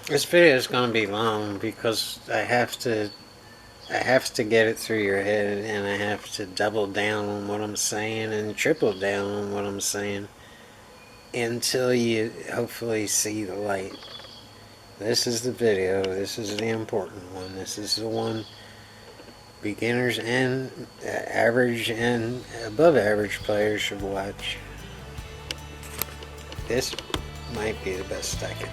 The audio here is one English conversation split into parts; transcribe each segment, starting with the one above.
This video is going to be long because I have to get it through your head, and I have to double down on what I'm saying and triple down on what I'm saying until you hopefully see the light. This is the video. This is the important one. This is the one beginners and average and above average players should watch. This might be the best I can.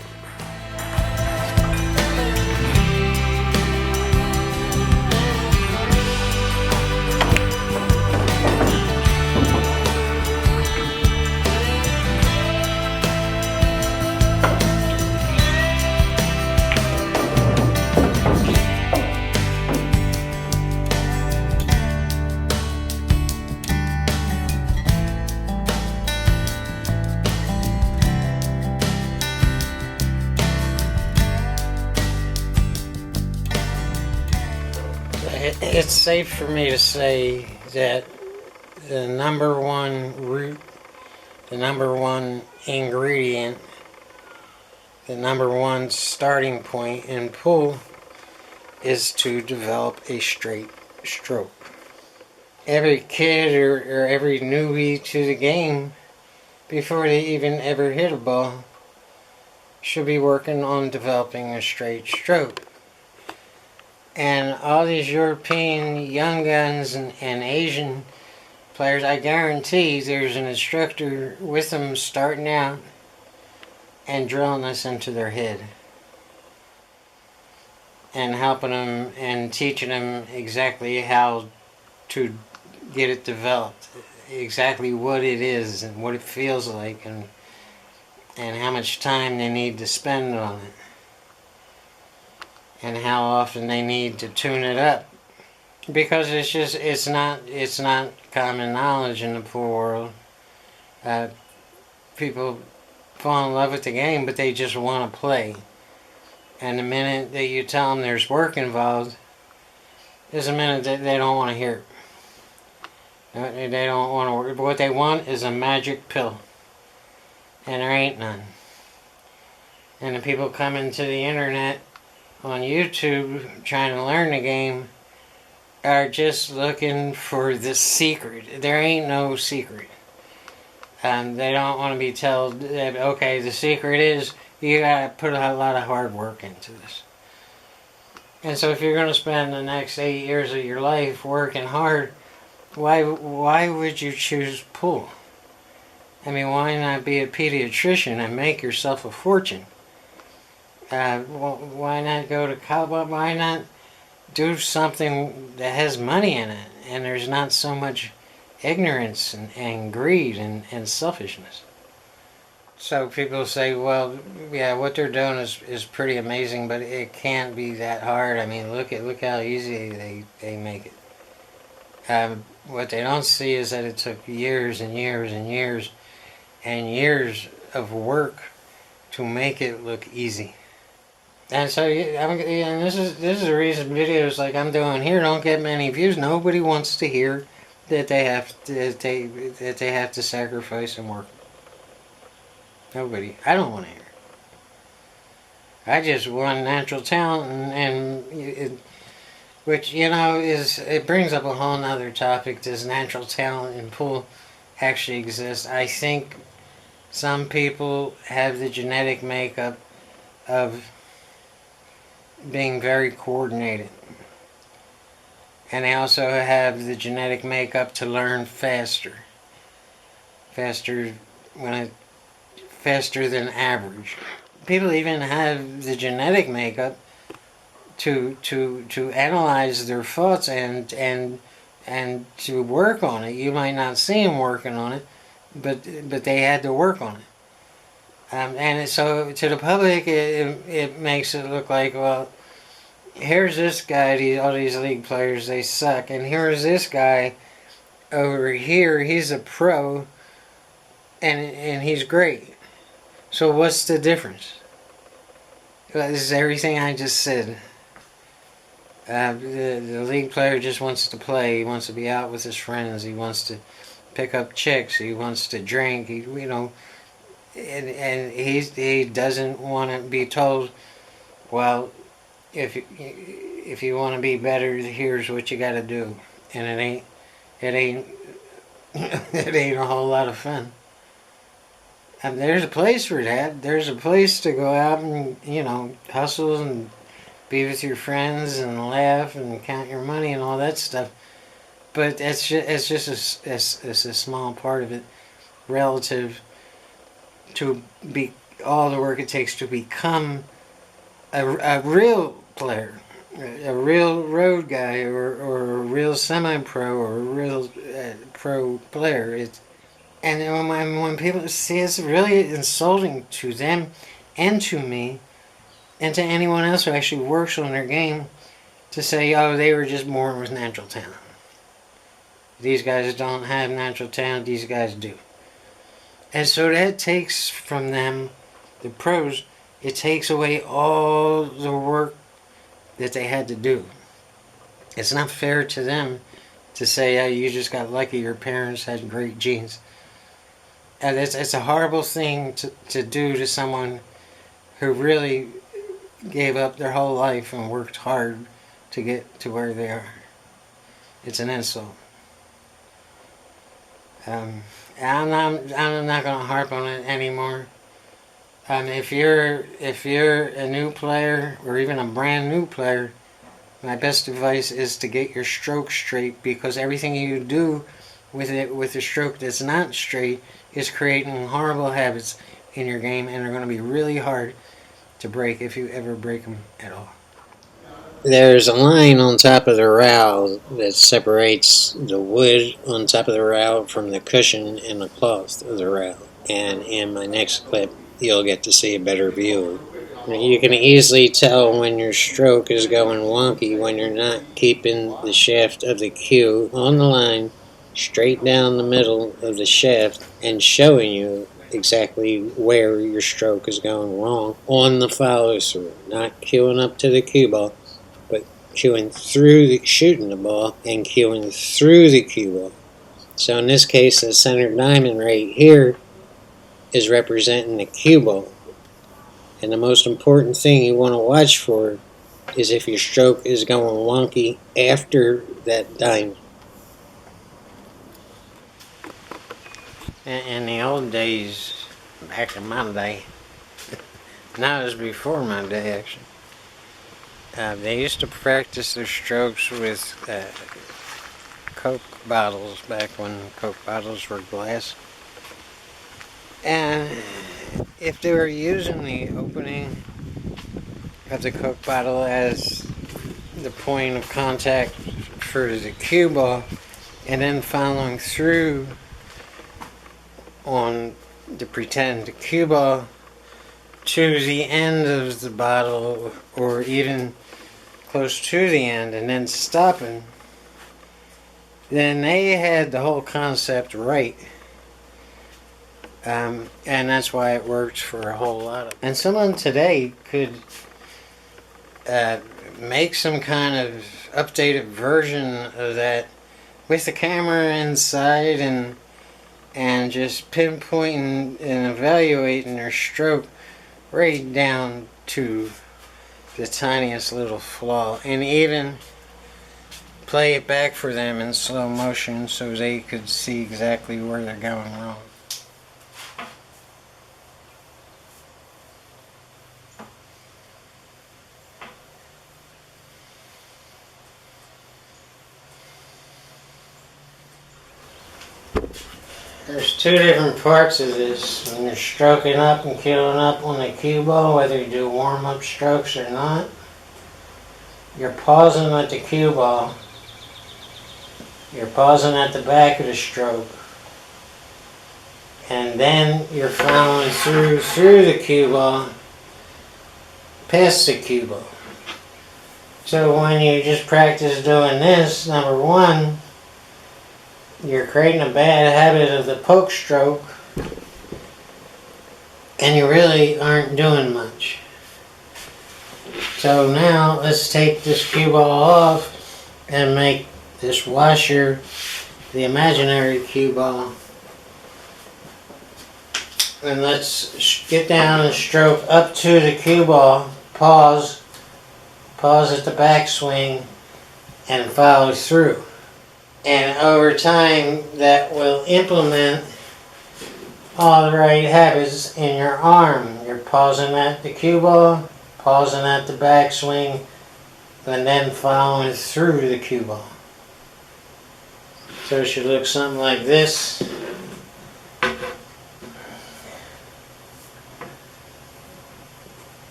It's safe for me to say that the number one root, the number one ingredient, the number one starting point in pool is to develop a straight stroke. Every kid or every newbie to the game, before they even ever hit a ball, should be working on developing a straight stroke. And all these European young guns and Asian players, I guarantee there's an instructor with them starting out and drilling this into their head. And helping them and teaching them exactly how to get it developed. Exactly what it is and what it feels like and how much time they need to spend on it. And how often they need to tune it up, because it's not common knowledge in the pool world. People fall in love with the game, but they just want to play. And the minute that you tell them there's work involved, is a minute that they don't want to hear it. They don't want to work. What they want is a magic pill, and there ain't none. And the people coming to the internet on YouTube trying to learn the game are just looking for the secret. There ain't no secret. They don't want to be told that, okay, the secret is you gotta put a lot of hard work into this. And so if you're going to spend the next 8 years of your life working hard, why would you choose pool? I mean, why not be a pediatrician and make yourself a fortune? Why not go to college? Why not do something that has money in it and there's not so much ignorance and greed and selfishness? So people say, well, yeah, what they're doing is pretty amazing, but it can't be that hard. I mean, look how easy they make it. What they don't see is that it took years and years and years and years of work to make it look easy. And so, and this is the reason videos like I'm doing here don't get many views. Nobody wants to hear that they have to sacrifice and work. Nobody. I don't want to hear it. I just want natural talent, which it brings up a whole nother topic. Does natural talent in pool actually exist? I think some people have the genetic makeup of being very coordinated, and they also have the genetic makeup to learn faster than average. People even have the genetic makeup to analyze their thoughts and to work on it. You might not see them working on it, but they had to work on it. And so to the public, it makes it look like, well, here's this guy, all these league players, they suck. And here's this guy over here, he's a pro, and he's great. So what's the difference? This is everything I just said. The league player just wants to play. He wants to be out with his friends. He wants to pick up chicks. He wants to drink. And he doesn't want to be told Well, if you want to be better, here's what you got to do, and it ain't it ain't a whole lot of fun. And there's a place for that. There's a place to go out and hustle and be with your friends and laugh and count your money and all that stuff. But it's a small part of it relative to be all the work it takes to become a real player, a real road guy, or a real semi-pro, or a real pro player. And when people see, it's really insulting to them and to me and to anyone else who actually works on their game to say, oh, they were just born with natural talent. These guys don't have natural talent, these guys do. And so that takes from them, the pros, it takes away all the work that they had to do. It's not fair to them to say, oh, you just got lucky, your parents had great genes. And it's a horrible thing to do to someone who really gave up their whole life and worked hard to get to where they are. It's an insult. I'm not going to harp on it anymore. If you're a new player or even a brand new player, my best advice is to get your stroke straight, because everything you do with a stroke that's not straight is creating horrible habits in your game, and they're going to be really hard to break if you ever break them at all. There's a line on top of the rowel that separates the wood on top of the rowel from the cushion and the cloth of the rowel. And in my next clip, you'll get to see a better view. You can easily tell when your stroke is going wonky when you're not keeping the shaft of the cue on the line straight down the middle of the shaft and showing you exactly where your stroke is going wrong on the follow through. Not cueing up to the cue ball, but cueing through shooting the ball and cueing through the cue ball. So in this case, the center diamond right here is representing the cue ball. And the most important thing you want to watch for is if your stroke is going wonky after that diamond. In the old days, back in my day, now it was before my day actually, they used to practice their strokes with Coke bottles back when Coke bottles were glass. And if they were using the opening of the Coke bottle as the point of contact for the cue ball, and then following through on the pretend cue ball to the end of the bottle, or even close to the end, and then stopping, then they had the whole concept right. And that's why it worked for a whole lot of. And someone today could make some kind of updated version of that with the camera inside and just pinpointing and evaluating their stroke right down to the tiniest little flaw, and even play it back for them in slow motion so they could see exactly where they're going wrong. There's two different parts of this. When you're stroking up and cueing up on the cue ball, whether you do warm-up strokes or not, you're pausing at the cue ball. You're pausing at the back of the stroke. And then you're following through the cue ball, past the cue ball. So when you just practice doing this, number one, you're creating a bad habit of the poke stroke, and you really aren't doing much. So now let's take this cue ball off and make this washer the imaginary cue ball. And let's get down and stroke up to the cue ball pause at the backswing, and follow through. And over time, that will implement all the right habits in your arm. You're pausing at the cue ball, pausing at the backswing, and then following through the cue ball. So it should look something like this.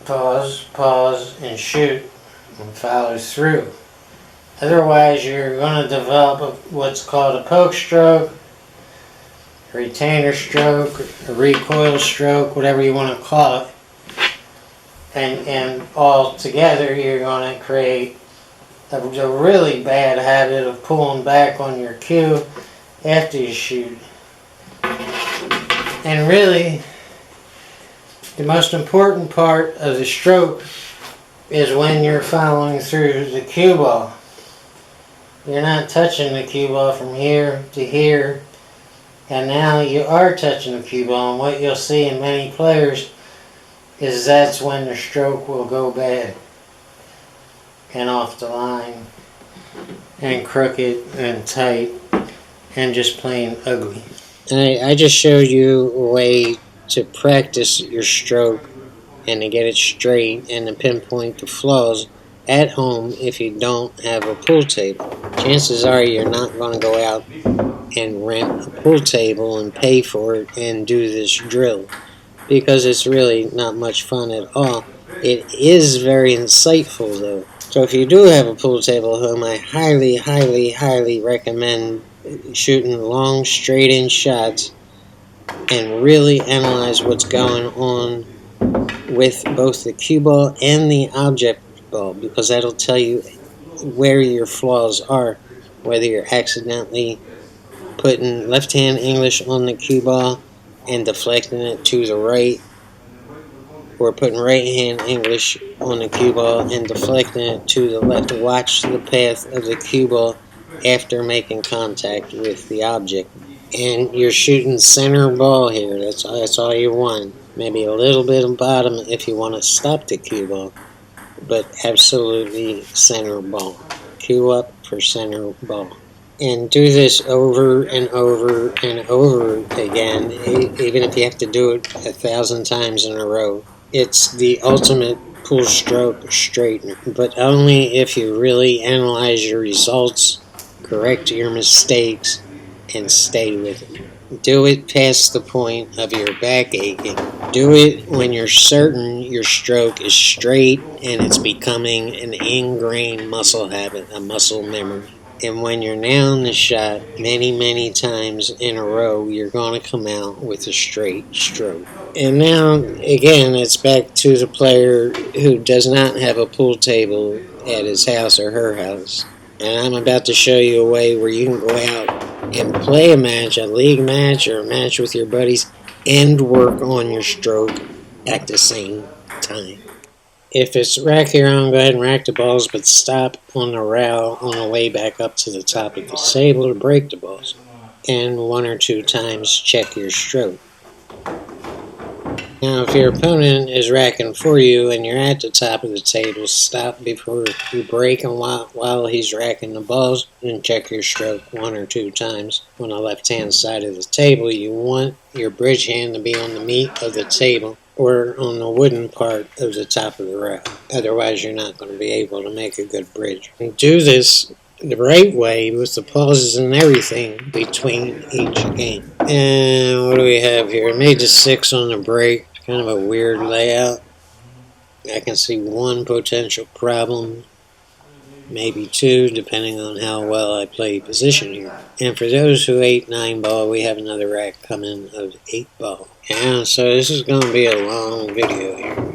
Pause, and shoot, and follow through. Otherwise, you're going to develop what's called a poke stroke, a retainer stroke, a recoil stroke, whatever you want to call it. And all together, you're going to create a really bad habit of pulling back on your cue after you shoot. And really, the most important part of the stroke is when you're following through the cue ball. You're not touching the cue ball from here to here, and now you are touching the cue ball, and what you'll see in many players is that's when the stroke will go bad and off the line and crooked and tight and just plain ugly. And I just showed you a way to practice your stroke and to get it straight and to pinpoint the flaws at home if you don't have a pool table. Chances are you're not going to go out and rent a pool table and pay for it and do this drill, because it's really not much fun at all. It is very insightful though. So if you do have a pool table at home, I highly, highly, highly recommend shooting long straight-in shots and really analyze what's going on with both the cue ball and the object ball, because that'll tell you where your flaws are, whether you're accidentally putting left-hand English on the cue ball and deflecting it to the right, or putting right-hand English on the cue ball and deflecting it to the left. Watch the path of the cue ball after making contact with the object. And you're shooting center ball here. That's all you want. Maybe a little bit of bottom if you want to stop the cue ball, but absolutely center ball. Cue up for center ball. And do this over and over and over again, even if you have to do it 1,000 times in a row. It's the ultimate pool stroke straightener, but only if you really analyze your results, correct your mistakes, and stay with it. Do it past the point of your back aching. Do it when you're certain your stroke is straight and it's becoming an ingrained muscle habit, a muscle memory. And when you're nailing the shot many, many times in a row, you're going to come out with a straight stroke. And now, again, it's back to the player who does not have a pool table at his house or her house. And I'm about to show you a way where you can go out and play a match, a league match or a match with your buddies, and work on your stroke at the same time. If it's rack here on, go ahead and rack the balls, but stop on the rail on the way back up to the top of the table to break the balls. And 1 or 2 times check your stroke. Now, if your opponent is racking for you and you're at the top of the table, stop before you break him while he's racking the balls and check your stroke 1 or 2 times. On the left-hand side of the table, you want your bridge hand to be on the meat of the table or on the wooden part of the top of the rail. Otherwise, you're not going to be able to make a good bridge. And do this the right way with the pauses and everything between each game. And what do we have here? I made the 6 on the break. Kind of a weird layout. I can see 1 potential problem, maybe 2, depending on how well I play position here. And for those who 8-9 ball, we have another rack coming of 8 ball. Yeah, so this is going to be a long video here.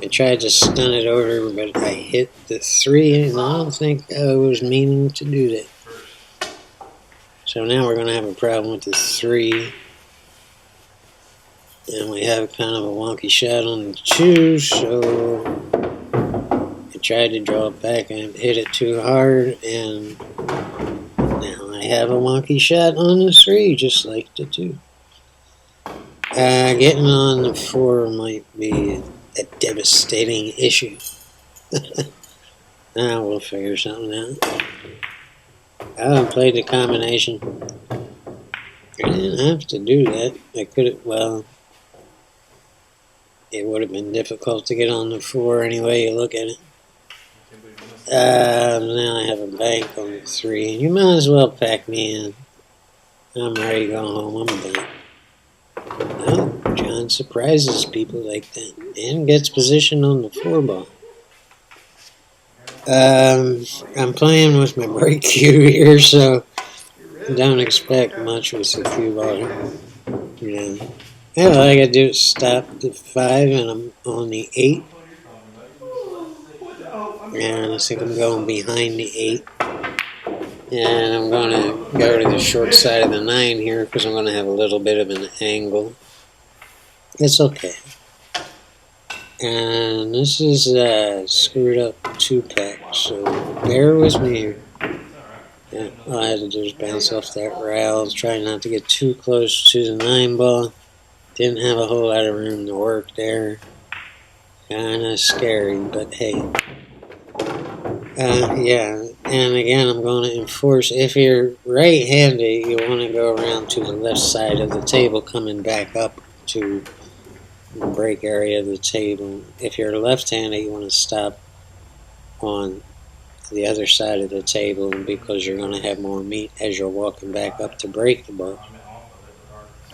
I tried to stun it over, but I hit the 3, and I don't think I was meaning to do that. So now we're going to have a problem with the 3. And we have kind of a wonky shot on the 2, so I tried to draw it back and hit it too hard, and now I have a wonky shot on the 3, just like the 2. Getting on the 4 might be a devastating issue. Now we'll figure something out. I haven't played the combination. I didn't have to do that. I could have, well, it would have been difficult to get on the 4 anyway you look at it. Now I have a bank on the 3. You might as well pack me in. I'm ready to go home. I'm done. Well, John surprises people like that and gets positioned on the 4 ball. I'm playing with my break cue here, so don't expect much with the cue ball. Yeah. All I gotta do is stop at the 5, and I'm on the 8. And I think I'm going behind the 8. And I'm going to go to the short side of the 9 here because I'm going to have a little bit of an angle. It's okay. And this is screwed up 2-pack, so bear with me here. Yeah, all I had to do was bounce off that rail, try not to get too close to the 9 ball. Didn't have a whole lot of room to work there. Kinda scary, but hey. Yeah, and again, I'm going to enforce, if you're right-handed, you want to go around to the left side of the table, coming back up to the break area of the table. If you're left-handed, you want to stop on the other side of the table, because you're going to have more meat as you're walking back up to break the ball.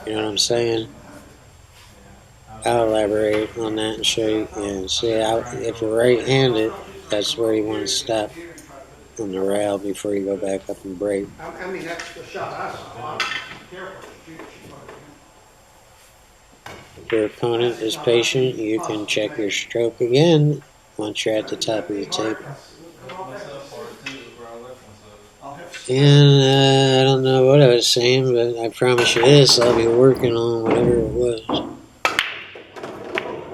You know what I'm saying? I'll elaborate on that and show you. Yeah, see, if you're right-handed, that's where you want to stop on the rail before you go back up and break. I mean, that's the shot I saw. If your opponent is patient, you can check your stroke again once you're at the top of the table. And I don't know what I was saying, but I promise you this, I'll be working on whatever it was.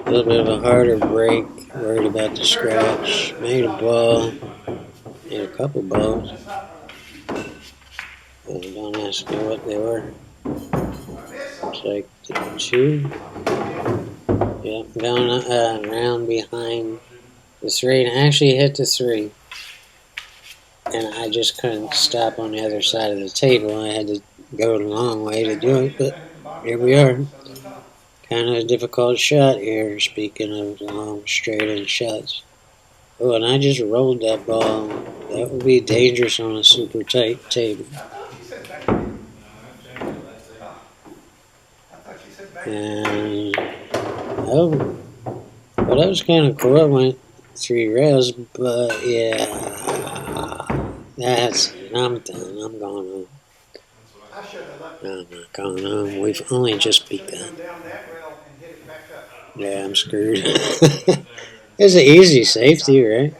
A little bit of a harder break, worried about the scratch, made a ball, made a couple balls. Don't ask me what they were. It's like 2. Yeah, going around behind the 3, and I actually hit the 3. And I just couldn't stop on the other side of the table. I had to go the long way to do it, but here we are. Kind of a difficult shot here, speaking of long straight-in shots. Oh, and I just rolled that ball. That would be dangerous on a super tight table. And, oh, well, that was kind of cool. I went 3 rails, but yeah, I'm done. I'm going home. No, I'm not going home. We've only just begun. Yeah, I'm screwed. It's an easy safety, right?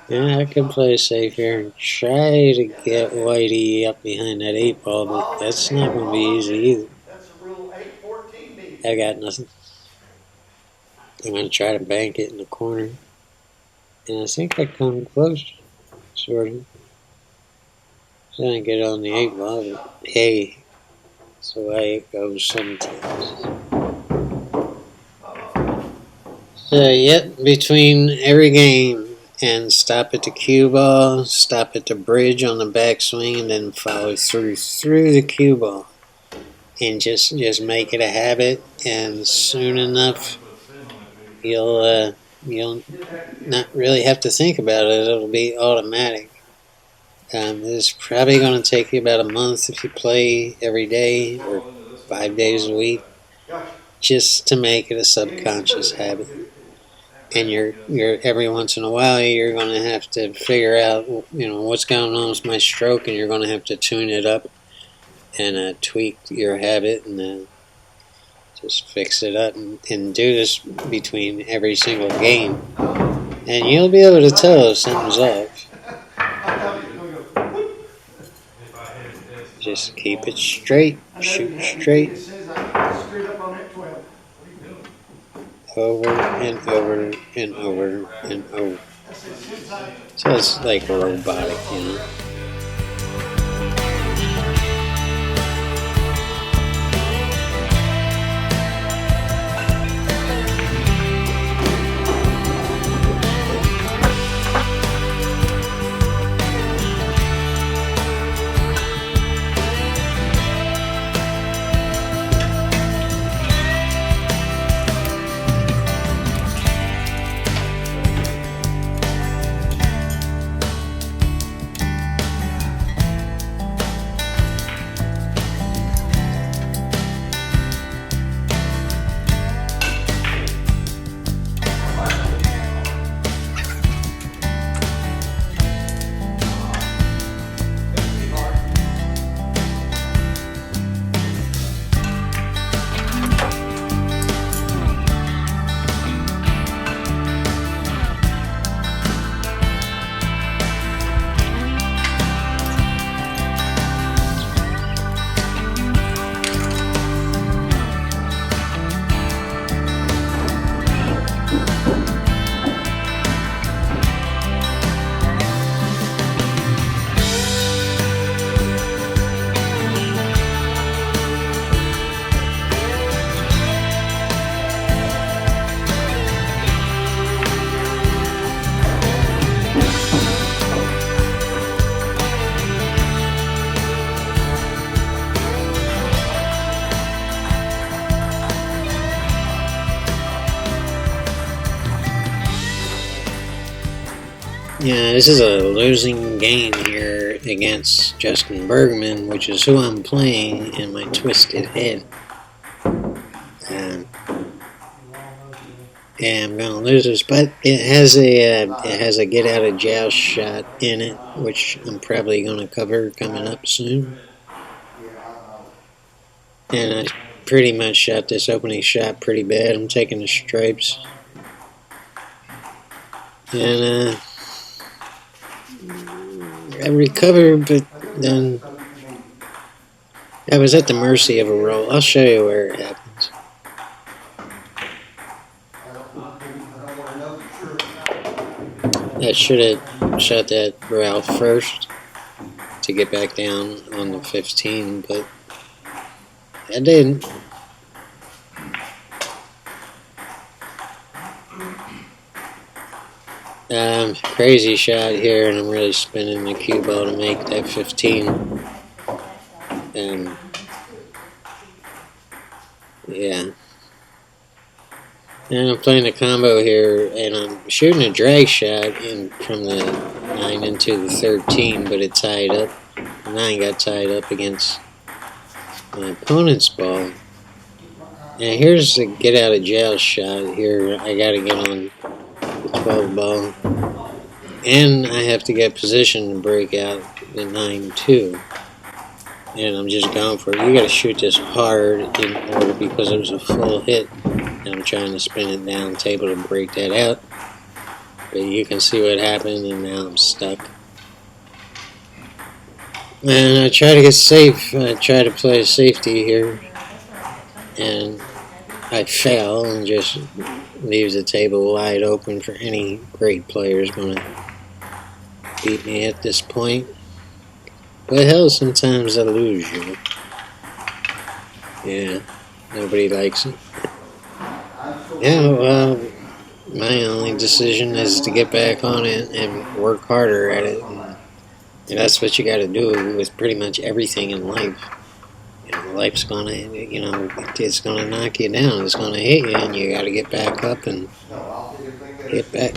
Yeah, I can play safe here and try to get Whitey up behind that 8 ball, but that's not going to be easy either. I got nothing. I'm going to try to bank it in the corner. And I think I come close, sort of. So I didn't get on the 8 ball, but hey, that's the way it goes sometimes. So, yep, between every game, and stop at the cue ball, stop at the bridge on the backswing, and then follow through the cue ball. And just make it a habit, and soon enough, you'll not really have to think about it. It'll be automatic. It's probably going to take you about a month if you play every day or 5 days a week, just to make it a subconscious habit. And you're every once in a while you're going to have to figure out, what's going on with my stroke, and you're going to have to tune it up and tweak your habit and just fix it up and do this between every single game, and you'll be able to tell if something's off. Just keep it straight, shoot straight, over and over and over and over. So it's like a robotic, Yeah, this is a losing game here against Justin Bergman, which is who I'm playing in my twisted head. Yeah, I'm gonna lose this, but it has a get out of jail shot in it, which I'm probably gonna cover coming up soon. And I pretty much shot this opening shot pretty bad. I'm taking the stripes, and I recovered, but then I was at the mercy of a roll. I'll show you where it happens. I should have shot that Ralph first to get back down on the 15, but I didn't. Crazy shot here, and I'm really spinning the cue ball to make that 15. Yeah. And I'm playing a combo here, and I'm shooting a drag shot in from the 9 into the 13, but it tied up. The 9 got tied up against my opponent's ball. And here's the get out of jail shot. Here I got to get on the 12 ball. And I have to get position to break out the 9-2. And I'm just going for it. You got to shoot this hard in order because it was a full hit. And I'm trying to spin it down the table to break that out. But you can see what happened, and now I'm stuck. And I try to get safe. I try to play safety here. And I fail and just leaves the table wide open for any great player who's going to beat me at this point. But hell, sometimes I lose you. Yeah, nobody likes it. Yeah, well, my only decision is to get back on it and work harder at it. And that's what you got to do with pretty much everything in life. You know, life's gonna, it's gonna knock you down. It's gonna hit you, and you got to get back up and get back.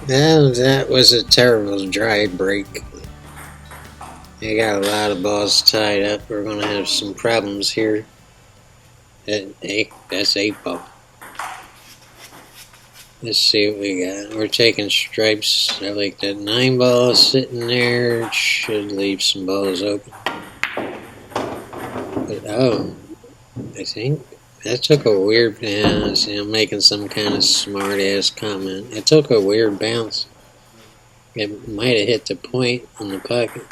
Well, that was a terrible dry break. I got a lot of balls tied up. We're going to have some problems here. That's 8 ball. Let's see what we got. We're taking stripes. I like that 9 ball sitting there. It should leave some balls open. But, I think that took a weird bounce. I'm making some kind of smart ass comment. It took a weird bounce. It might have hit the point on the pocket.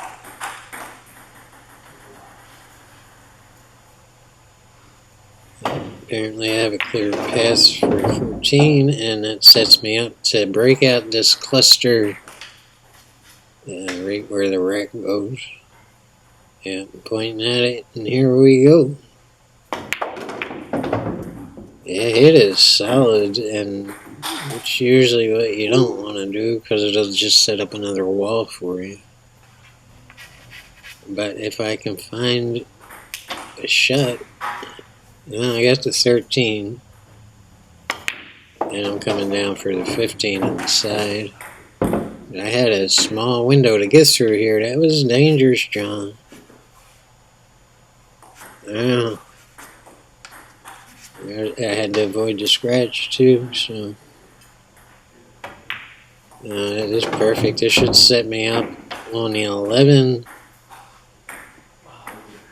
Apparently I have a clear pass for 14, and that sets me up to break out this cluster right where the rack goes. Yeah, I'm pointing at it, and here we go. Yeah, it is solid, and it's usually what you don't want to do because it'll just set up another wall for you. But if I can find a shot, well, I got the 13, and I'm coming down for the 15 on the side. I had a small window to get through here. That was dangerous, John. Well, I had to avoid the scratch too, so that is perfect. This should set me up on the 11.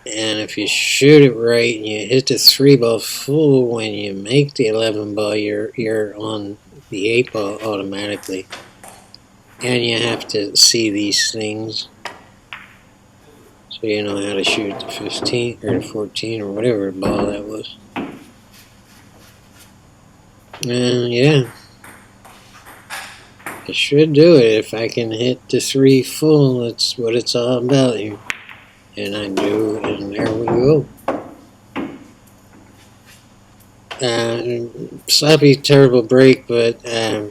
And if you shoot it right and you hit the 3-ball full when you make the 11 ball, you're on the 8 ball automatically. And you have to see these things so you know how to shoot the 15 or the 14 or whatever ball that was. And yeah, I should do it. If I can hit the 3 full, that's what it's all about here. And I do, and there we go. Sloppy, terrible break, but I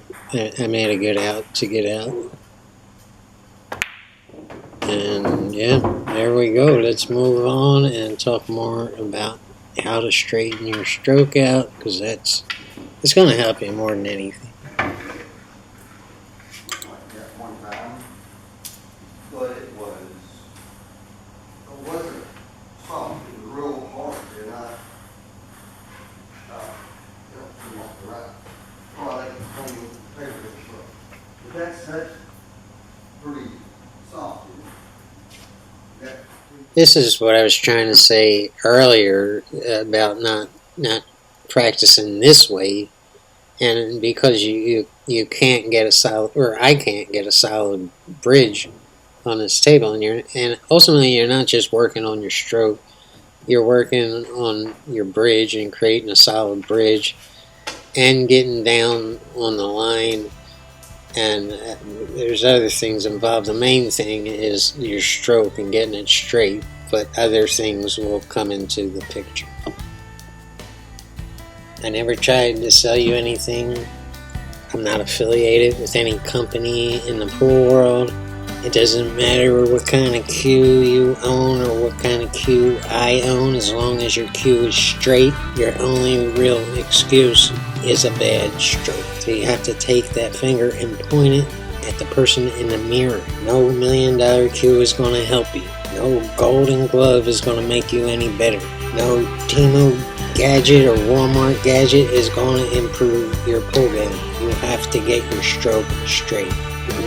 made a good out to get out. And yeah, there we go. Let's move on and talk more about how to straighten your stroke out, because it's going to help you more than anything. One time, but it wasn't soft, it was real hard, and I helped him off the right. Oh, I think it's only paper that's rough. But that's pretty soft. This is what I was trying to say earlier about not practicing this way, and because you can't get a solid, or I can't get a solid bridge on this table, and ultimately you're not just working on your stroke, you're working on your bridge and creating a solid bridge and getting down on the line. And there's other things involved. The main thing is your stroke and getting it straight, but other things will come into the picture. I never tried to sell you anything. I'm not affiliated with any company in the pool world. It doesn't matter what kind of cue you own or what kind of cue I own, as long as your cue is straight. Your only real excuse is a bad stroke. So you have to take that finger and point it at the person in the mirror. No $1 million cue is going to help you. No golden glove is going to make you any better. No Temu gadget or Walmart gadget is going to improve your pull game. You have to get your stroke straight.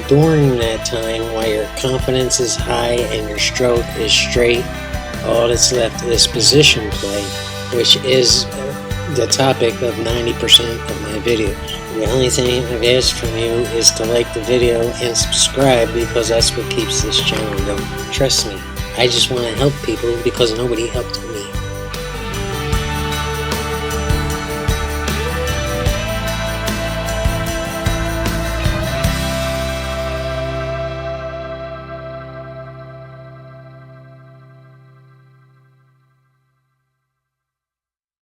During that time, while your confidence is high and your stroke is straight, all that's left is position play, which is the topic of 90% of my videos. The only thing I've asked from you is to like the video and subscribe, because that's what keeps this channel going. Trust me, I just want to help people because nobody helped me.